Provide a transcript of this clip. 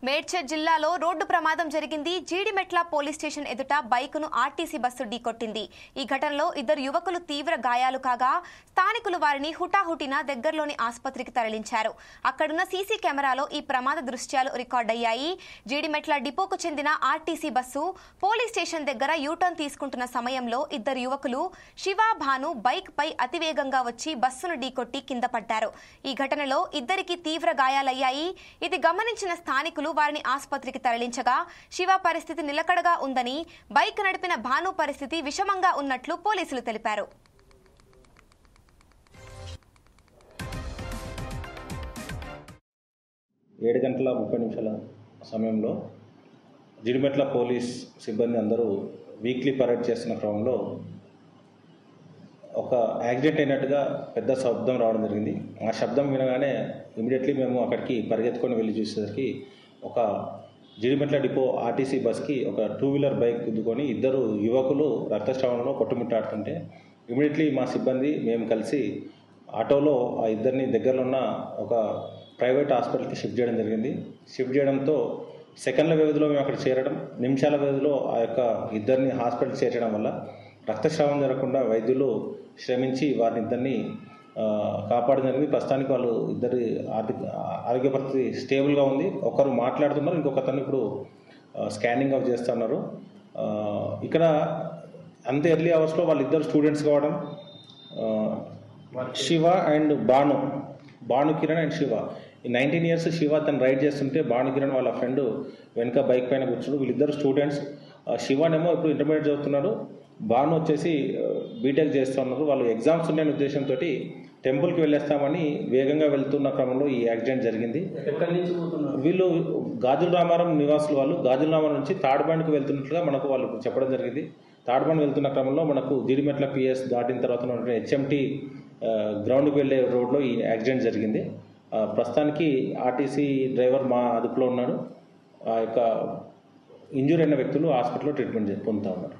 మేడ్చల్ జిల్లాలో రోడ్డు ప్రమాదం జరిగింది. జీడిమెట్ల పోలీస్ స్టేషన్ ఎదుట బైకును ఆర్టీసీ బస్సు ఢీకొట్టింది. ఈ ఘటనలో ఇద్దరు యువకులు తీవ్ర గాయాలు కాగా స్థానికులు వారిని హుటాహుటిన దగ్గరలోని ఆసుపత్రికి తరలించారు. అక్కడున్న సీసీ కెమెరాలో ఈ ప్రమాద దృశ్యాలు రికార్డయ్యాయి. జీడిమెట్ల డిపోకు చెందిన ఆర్టీసీ బస్సు పోలీస్ స్టేషన్ దగ్గర యూటర్న్ తీసుకుంటున్న సమయంలో ఇద్దరు యువకులు శివ, భాను బైక్ పై అతివేగంగా వచ్చి బస్సును ఢీకొట్టి కింద పడ్డారు. ఈ ఘటనలో ఇద్దరికి తీవ్ర గాయాలయ్యాయి. ఇది గమనించిన స్థానికులు వారిని ఆసుపత్రికి తరలించగా శివ పరిస్థితి నిలకడగా ఉందని, బైక్ నడిపిన భాను పరిస్థితి విషమంగా ఉన్నట్లు పోలీసులు తెలిపారు. ఏడు గంటల 30 నిమిషాల సమయంలో జీడిమెట్ల పోలీస్ సిబ్బంది అందరూ వీక్లీ పరేడ్ చేస్తున్న క్రమంలో ఒక యాక్సిడెంట్ అయినట్టుగా పెద్ద శబ్దం రావడం జరిగింది. ఆ శబ్దం వినగానే ఇమీడియట్లీ మేము అక్కడికి పరిగెత్తుకొని వెళ్ళి చూసేసరికి ఒక జీడిమెట్ల డిపో ఆర్టీసీ బస్కి ఒక 2-వీలర్ బైక్ గుద్దుకొని ఇద్దరు యువకులు రక్తస్రావంలో కొట్టుమిట్టాడుతుంటే ఇమీడియట్లీ మా సిబ్బంది మేము కలిసి ఆటోలో ఆ ఇద్దరిని దగ్గరలో ఉన్న ఒక ప్రైవేట్ హాస్పిటల్కి షిఫ్ట్ చేయడం జరిగింది. షిఫ్ట్ చేయడంతో సెకండ్ల వ్యవధిలో మేము అక్కడ చేరడం, నిమిషాల వ్యవధిలో ఆ యొక్క ఇద్దరిని హాస్పిటల్కి చేర్చడం వల్ల రక్తస్రావం జరగకుండా వైద్యులు శ్రమించి వారిని ఇద్దరిని కాపాడడం జరిగింది. ప్రస్తుతానికి వాళ్ళు ఇద్దరి ఆరోగ్య పరిస్థితి స్టేబుల్గా ఉంది. ఒకరు మాట్లాడుతున్నారు, ఇంకొక అతను ఇప్పుడు స్కానింగ్ అవి చేస్తున్నారు. ఇక్కడ అంత ఎర్లీ అవర్స్లో వాళ్ళిద్దరు స్టూడెంట్స్ కావడం, శివ అండ్ భాను కిరణ్ అండ్ శివ. ఈ 19 ఇయర్స్ శివ తను రైడ్ చేస్తుంటే భాను కిరణ్ వాళ్ళ ఫ్రెండ్ వెనక బైక్ పైన కూర్చున్నాడు. వీళ్ళిద్దరు స్టూడెంట్స్. శివనేమో ఇప్పుడు ఇంటర్మీడియట్ చదువుతున్నాడు, భాను వచ్చేసి బీటెక్ చేస్తున్నారు. వాళ్ళు ఎగ్జామ్స్ ఉన్నాయనే ఉద్దేశంతో టెంపుల్కి వెళ్ళేస్తామని వేగంగా వెళ్తున్న క్రమంలో ఈ యాక్సిడెంట్ జరిగింది. వీళ్ళు గాజుల రామారం నివాసులు. వాళ్ళు గాజుల రామారం నుంచి తాడ్బండ్కి వెళ్తున్నట్లుగా మనకు వాళ్ళు చెప్పడం జరిగింది. తాడ్బండ్ వెళ్తున్న క్రమంలో మనకు జీడిమెట్ల పిఎస్ దాటిన తర్వాత హెచ్ఎంటీ గ్రౌండ్కి వెళ్ళే రోడ్లో ఈ యాక్సిడెంట్ జరిగింది. ప్రస్తుతానికి ఆర్టీసీ డ్రైవర్ మా అదుపులో ఉన్నాడు. ఆ యొక్క ఇంజూరీ అయిన వ్యక్తులు హాస్పిటల్లో ట్రీట్మెంట్ పొందుతూ ఉన్నారు.